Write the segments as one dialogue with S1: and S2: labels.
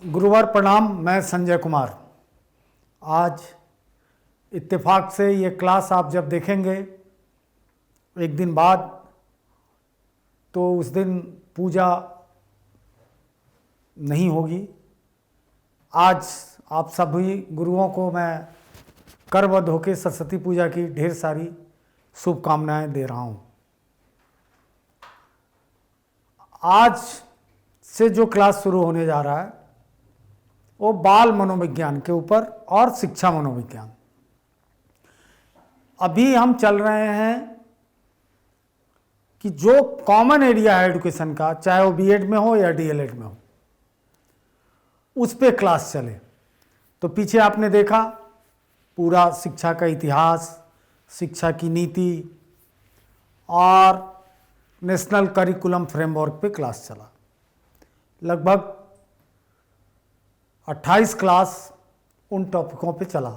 S1: गुरुवार प्रणाम। मैं संजय कुमार। आज इत्तेफाक से ये क्लास आप जब देखेंगे एक दिन बाद, तो उस दिन पूजा नहीं होगी। आज आप सभी गुरुओं को मैं करबद्ध होकर सरस्वती पूजा की ढेर सारी शुभकामनाएं दे रहा हूँ। आज से जो क्लास शुरू होने जा रहा है वो बाल मनोविज्ञान के ऊपर और शिक्षा मनोविज्ञान। अभी हम चल रहे हैं कि जो कॉमन एरिया है एजुकेशन का, चाहे वो बीएड में हो या डीएलएड में हो, उस पे क्लास चले। तो पीछे आपने देखा पूरा शिक्षा का इतिहास, शिक्षा की नीति और नेशनल करिकुलम फ्रेमवर्क पे क्लास चला। लगभग 28 क्लास उन टॉपिकों पे चला।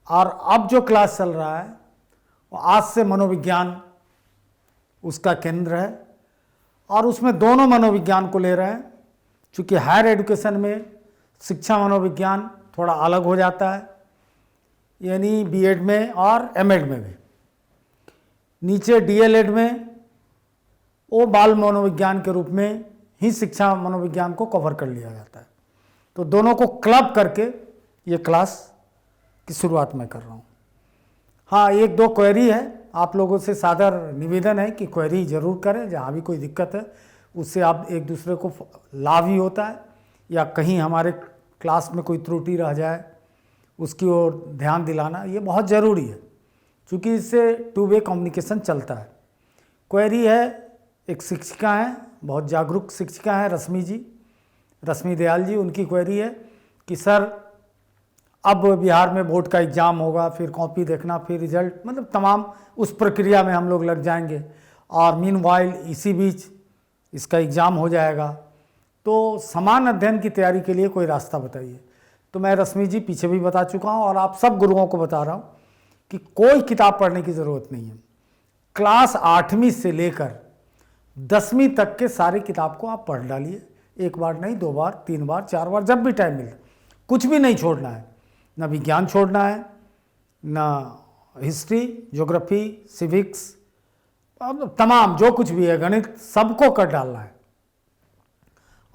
S1: और अब जो क्लास चल रहा है वो आज से मनोविज्ञान उसका केंद्र है, और उसमें दोनों मनोविज्ञान को ले रहे हैं। चूँकि हायर एजुकेशन में शिक्षा मनोविज्ञान थोड़ा अलग हो जाता है, यानी बीएड में और एमएड में भी। नीचे डीएलएड में वो बाल मनोविज्ञान के रूप में ही शिक्षा मनोविज्ञान को कवर कर लिया जाता है। तो दोनों को क्लब करके ये क्लास की शुरुआत मैं कर रहा हूँ। हाँ, एक दो क्वेरी है, आप लोगों से सादर निवेदन है कि क्वेरी ज़रूर करें। जहाँ भी कोई दिक्कत है उससे आप एक दूसरे को लाभ ही होता है, या कहीं हमारे क्लास में कोई त्रुटि रह जाए उसकी ओर ध्यान दिलाना ये बहुत ज़रूरी है, क्योंकि इससे टू वे कम्युनिकेशन चलता है। क्वेरी है, एक शिक्षिका हैं, बहुत जागरूक शिक्षिका हैं, रश्मि दयाल जी। उनकी क्वेरी है कि सर अब बिहार में बोर्ड का एग्ज़ाम होगा, फिर कॉपी देखना, फिर रिजल्ट, मतलब तमाम उस प्रक्रिया में हम लोग लग जाएंगे, और मीनवाइल इसी बीच इसका एग्ज़ाम हो जाएगा। तो समान अध्ययन की तैयारी के लिए कोई रास्ता बताइए। तो मैं रश्मि जी पीछे भी बता चुका हूँ और आप सब गुरुओं को बता रहा हूँ कि कोई किताब पढ़ने की ज़रूरत नहीं है। क्लास 8वीं से लेकर 10वीं तक के सारे किताब को आप पढ़ डालिए, एक बार नहीं, 2 बार, 3 बार, 4 बार, जब भी टाइम मिले। कुछ भी नहीं छोड़ना है, ना विज्ञान छोड़ना है, ना हिस्ट्री, ज्योग्राफी, सिविक्स, तमाम जो कुछ भी है, गणित, सबको कर डालना है।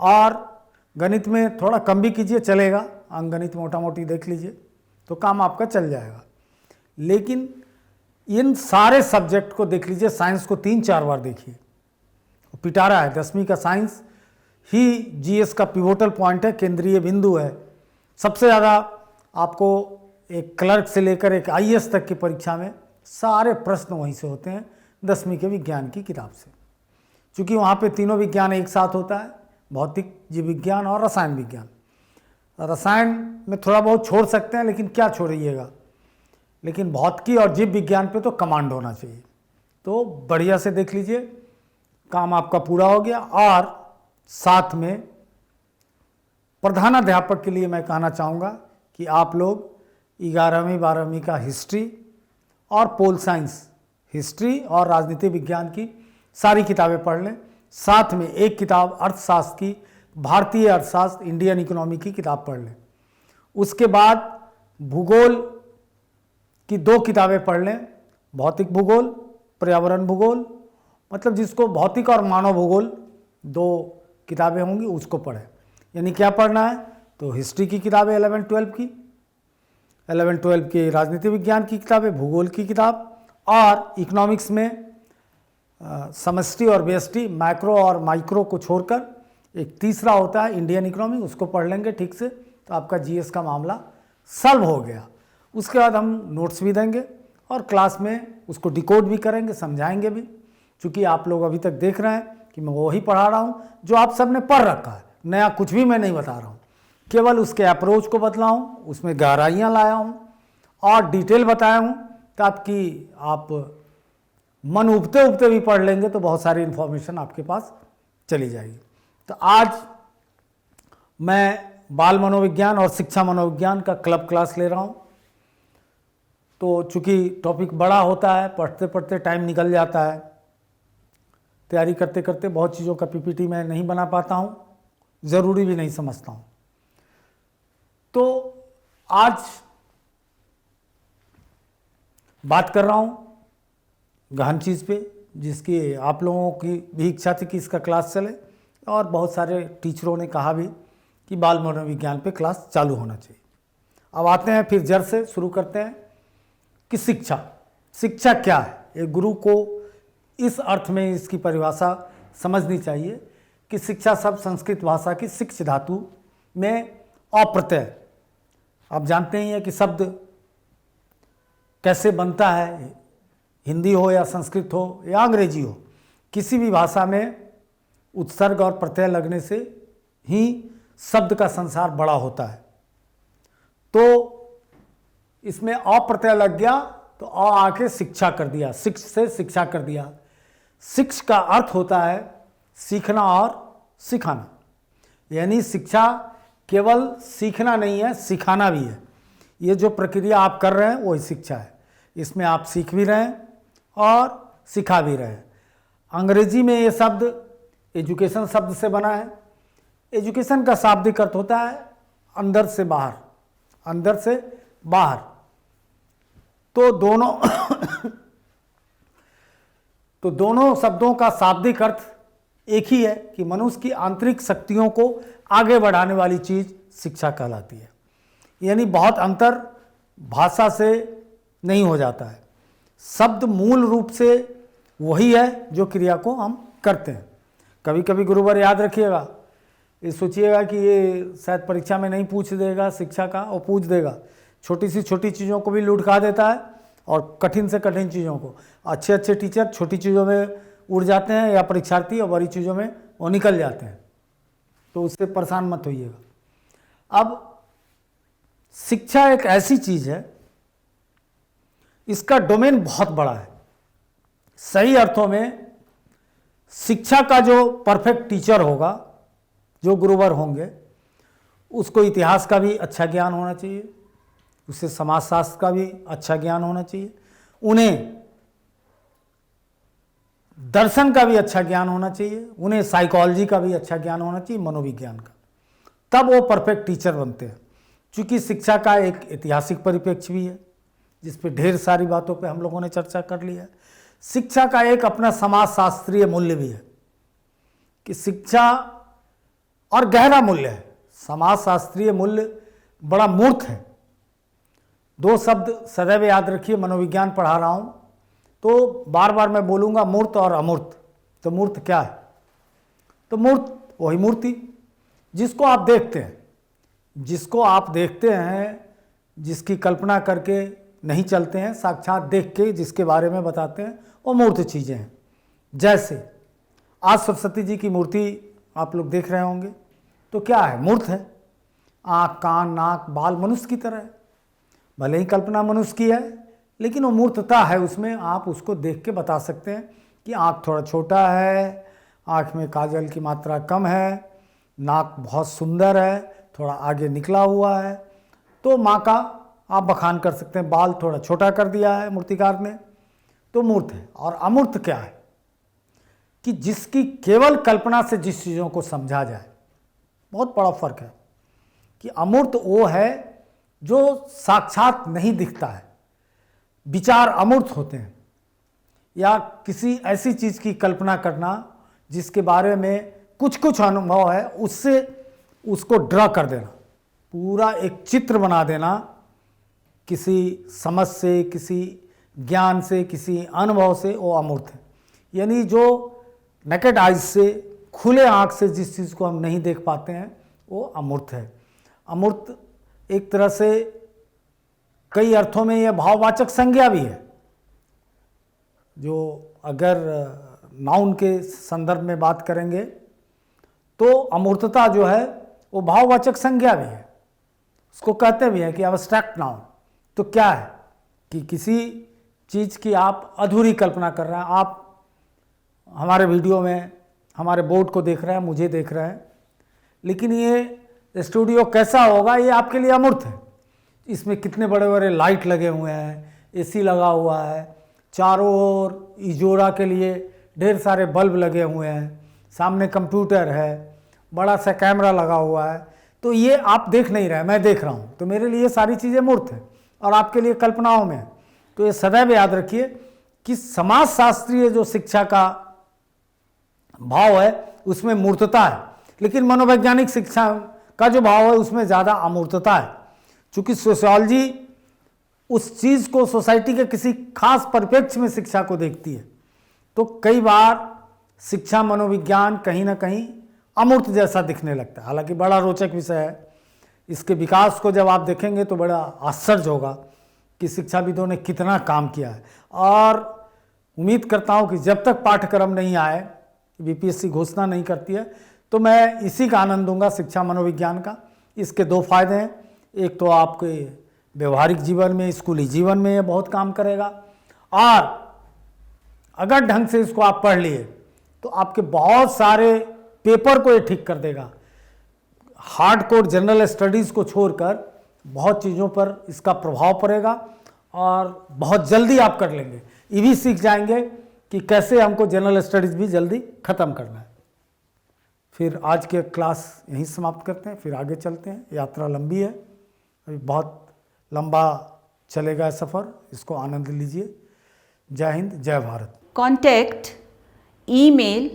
S1: और गणित में थोड़ा कम भी कीजिए, चलेगा, अंकगणित मोटा मोटी देख लीजिए तो काम आपका चल जाएगा। लेकिन इन सारे सब्जेक्ट को देख लीजिए। साइंस को 3-4 बार देखिए, पिटारा है। 10वीं का साइंस ही जीएस का पिवोटल पॉइंट है, केंद्रीय बिंदु है। सबसे ज़्यादा आपको एक क्लर्क से लेकर एक आईएएस तक की परीक्षा में सारे प्रश्न वहीं से होते हैं, 10वीं के विज्ञान की किताब से। क्योंकि वहाँ पे तीनों विज्ञान एक साथ होता है, भौतिक, जीव विज्ञान और रसायन विज्ञान। रसायन में थोड़ा बहुत छोड़ सकते हैं, लेकिन क्या छोड़िएगा, लेकिन भौतिकी और जीव विज्ञान पे तो कमांड होना चाहिए। तो बढ़िया से देख लीजिए, काम आपका पूरा हो गया। और साथ में प्रधानाध्यापक के लिए मैं कहना चाहूँगा कि आप लोग 11वीं 12वीं का हिस्ट्री और पोल साइंस, हिस्ट्री और राजनीति विज्ञान की सारी किताबें पढ़ लें। साथ में एक किताब अर्थशास्त्र की, भारतीय अर्थशास्त्र, इंडियन इकोनॉमी की किताब पढ़ लें। उसके बाद भूगोल की 2 किताबें पढ़ लें, भौतिक भूगोल, पर्यावरण भूगोल, मतलब जिसको भौतिक और मानव भूगोल 2 किताबें होंगी उसको पढ़ें। यानी क्या पढ़ना है, तो हिस्ट्री की किताबें 11-12 की, 11-12 की राजनीति विज्ञान की किताबें, भूगोल की किताब, और इकोनॉमिक्स में समष्टि और व्यष्टि, मैक्रो और माइक्रो को छोड़कर एक तीसरा होता है इंडियन इकोनॉमी, उसको पढ़ लेंगे ठीक से तो आपका जीएस का मामला सॉल्व हो गया। उसके बाद हम नोट्स भी देंगे और क्लास में उसको डिकोड भी करेंगे, समझाएंगे भी। चूँकि आप लोग अभी तक देख रहे हैं कि मैं वही पढ़ा रहा हूँ जो आप सब ने पढ़ रखा है, नया कुछ भी मैं नहीं बता रहा हूँ, केवल उसके अप्रोच को बतला हूँ, उसमें गहराइयाँ लाया हूँ और डिटेल बताया हूँ, ताकि आप मन उबते उबते भी पढ़ लेंगे तो बहुत सारी इन्फॉर्मेशन आपके पास चली जाएगी। तो आज मैं बाल मनोविज्ञान और शिक्षा मनोविज्ञान का क्लब क्लास ले रहा हूँ। तो चूँकि टॉपिक बड़ा होता है, पढ़ते पढ़ते टाइम निकल जाता है, तैयारी करते करते बहुत चीज़ों का पीपीटी मैं नहीं बना पाता हूँ, ज़रूरी भी नहीं समझता हूँ। तो आज बात कर रहा हूँ गहन चीज़ पे, जिसकी आप लोगों की भी इच्छा थी कि इसका क्लास चले, और बहुत सारे टीचरों ने कहा भी कि बाल मनोविज्ञान पे क्लास चालू होना चाहिए। अब आते हैं फिर जड़ से शुरू करते हैं कि शिक्षा क्या है। एक गुरु को इस अर्थ में इसकी परिभाषा समझनी चाहिए कि शिक्षा शब्द संस्कृत भाषा की शिक्ष धातु में अप्रत्यय, आप जानते ही हैं कि शब्द कैसे बनता है, हिंदी हो या संस्कृत हो या अंग्रेजी हो, किसी भी भाषा में उत्सर्ग और प्रत्यय लगने से ही शब्द का संसार बड़ा होता है। तो इसमें अप्रत्यय लग गया तो आके शिक्षा कर दिया, शिक्ष से शिक्षा कर दिया। शिक्ष का अर्थ होता है सीखना और सिखाना, यानी शिक्षा केवल सीखना नहीं है, सिखाना भी है। ये जो प्रक्रिया आप कर रहे हैं वही शिक्षा है। इसमें आप सीख भी रहे हैं और सिखा भी रहे हैं। अंग्रेजी में ये शब्द एजुकेशन शब्द से बना है। एजुकेशन का शाब्दिक अर्थ होता है अंदर से बाहर, अंदर से बाहर। तो दोनों शब्दों का शाब्दिक अर्थ एक ही है कि मनुष्य की आंतरिक शक्तियों को आगे बढ़ाने वाली चीज शिक्षा कहलाती है। यानी बहुत अंतर भाषा से नहीं हो जाता है। शब्द मूल रूप से वही है जो क्रिया को हम करते हैं। कभी कभी गुरुवर याद रखिएगा, ये सोचिएगा कि ये शायद परीक्षा में नहीं पूछ देगा शिक्षा का, और पूछ देगा। छोटी सी छोटी चीज़ों को भी लुढ़का देता है और कठिन से कठिन चीज़ों को। अच्छे अच्छे टीचर छोटी चीज़ों में उड़ जाते हैं या परीक्षार्थी, और बड़ी चीज़ों में वो निकल जाते हैं। तो उससे परेशान मत होइएगा। अब शिक्षा एक ऐसी चीज़ है, इसका डोमेन बहुत बड़ा है। सही अर्थों में शिक्षा का जो परफेक्ट टीचर होगा, जो गुरुवर होंगे, उसको इतिहास का भी अच्छा ज्ञान होना चाहिए, उसे समाजशास्त्र का भी अच्छा ज्ञान होना चाहिए, उन्हें दर्शन का भी अच्छा ज्ञान होना चाहिए, उन्हें साइकोलॉजी का भी अच्छा ज्ञान होना चाहिए, मनोविज्ञान का। तब वो परफेक्ट टीचर बनते हैं। क्योंकि शिक्षा का एक ऐतिहासिक परिप्रेक्ष्य भी है, जिस पे ढेर सारी बातों पे हम लोगों ने चर्चा कर ली है। शिक्षा का एक अपना समाजशास्त्रीय मूल्य भी है कि शिक्षा और गहरा मूल्य है। समाजशास्त्रीय मूल्य बड़ा मूर्त है। दो शब्द सदैव याद रखिए, मनोविज्ञान पढ़ा रहा हूँ तो बार बार मैं बोलूँगा मूर्त और अमूर्त। तो मूर्त क्या है? तो मूर्त वही मूर्ति जिसको आप देखते हैं, जिसको आप देखते हैं, जिसकी कल्पना करके नहीं चलते हैं, साक्षात देख के जिसके बारे में बताते हैं, वो मूर्त चीज़ें हैं। जैसे आज सरस्वती जी की मूर्ति आप लोग देख रहे होंगे, तो क्या है? मूर्त है। आँख, कान, नाक, बाल मनुष्य की तरह है। भले ही कल्पना मनुष्य की है, लेकिन वो मूर्तता है उसमें। आप उसको देख के बता सकते हैं कि आँख थोड़ा छोटा है, आँख में काजल की मात्रा कम है, नाक बहुत सुंदर है, थोड़ा आगे निकला हुआ है। तो माँ का आप बखान कर सकते हैं। बाल थोड़ा छोटा कर दिया है मूर्तिकार ने, तो मूर्त है। और अमूर्त क्या है? कि जिसकी केवल कल्पना से जिस चीज़ों को समझा जाए। बहुत बड़ा फर्क है कि अमूर्त वो है जो साक्षात नहीं दिखता है। विचार अमूर्त होते हैं, या किसी ऐसी चीज़ की कल्पना करना जिसके बारे में कुछ कुछ अनुभव है, उससे उसको ड्रा कर देना, पूरा एक चित्र बना देना, किसी समझ से, किसी ज्ञान से, किसी अनुभव से, वो अमूर्त है। यानी जो नेकेड आइज से, खुले आँख से जिस चीज़ को हम नहीं देख पाते हैं, वो अमूर्त है। अमूर्त एक तरह से कई अर्थों में यह भाववाचक संज्ञा भी है। जो अगर नाउन के संदर्भ में बात करेंगे तो अमूर्तता जो है वो भाववाचक संज्ञा भी है। उसको कहते भी हैं कि एब्स्ट्रैक्ट नाउन। तो क्या है कि किसी चीज़ की आप अधूरी कल्पना कर रहे हैं। आप हमारे वीडियो में हमारे बोर्ड को देख रहे हैं, मुझे देख रहे हैं, लेकिन ये स्टूडियो कैसा होगा ये आपके लिए अमूर्त है। इसमें कितने बड़े बड़े लाइट लगे हुए हैं, एसी लगा हुआ है, चारों ओर इजोरा के लिए ढेर सारे बल्ब लगे हुए हैं, सामने कंप्यूटर है, बड़ा सा कैमरा लगा हुआ है, तो ये आप देख नहीं रहे, मैं देख रहा हूँ, तो मेरे लिए सारी चीज़ें मूर्त हैं और आपके लिए कल्पनाओं में है। तो ये सदैव याद रखिए कि समाजशास्त्रीय जो शिक्षा का भाव है उसमें मूर्तता है, लेकिन मनोवैज्ञानिक शिक्षा का जो भाव है उसमें ज़्यादा अमूर्तता है। चूँकि सोशियोलॉजी उस चीज़ को सोसाइटी के किसी खास परिप्रेक्ष्य में शिक्षा को देखती है, तो कई बार शिक्षा मनोविज्ञान कहीं ना कहीं अमूर्त जैसा दिखने लगता है। हालांकि बड़ा रोचक विषय है, इसके विकास को जब आप देखेंगे तो बड़ा आश्चर्य होगा कि शिक्षाविदों ने कितना काम किया है। और उम्मीद करता हूं कि जब तक पाठ्यक्रम नहीं आए, बीपीएससी घोषणा नहीं करती है, तो मैं इसी का आनंद दूंगा, शिक्षा मनोविज्ञान का। इसके दो फायदे हैं, एक तो आपके व्यवहारिक जीवन में, स्कूली जीवन में ये बहुत काम करेगा, और अगर ढंग से इसको आप पढ़ लिए तो आपके बहुत सारे पेपर को ये ठीक कर देगा। हार्डकोर जनरल स्टडीज़ को छोड़कर बहुत चीज़ों पर इसका प्रभाव पड़ेगा और बहुत जल्दी आप कर लेंगे। ये भी सीख जाएंगे कि कैसे हमको जनरल स्टडीज़ भी जल्दी ख़त्म करना है। फिर आज के क्लास यहीं समाप्त करते हैं, फिर आगे चलते हैं। यात्रा लंबी है, अभी बहुत लंबा चलेगा सफ़र, इसको आनंद लीजिए। जय हिंद, जय Bharat.
S2: Contact email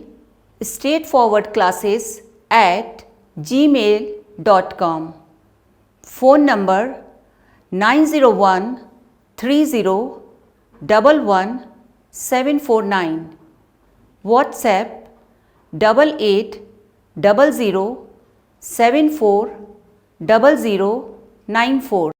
S2: straightforwardclasses@gmail.com. Phone number 90130111749. WhatsApp 8800740094.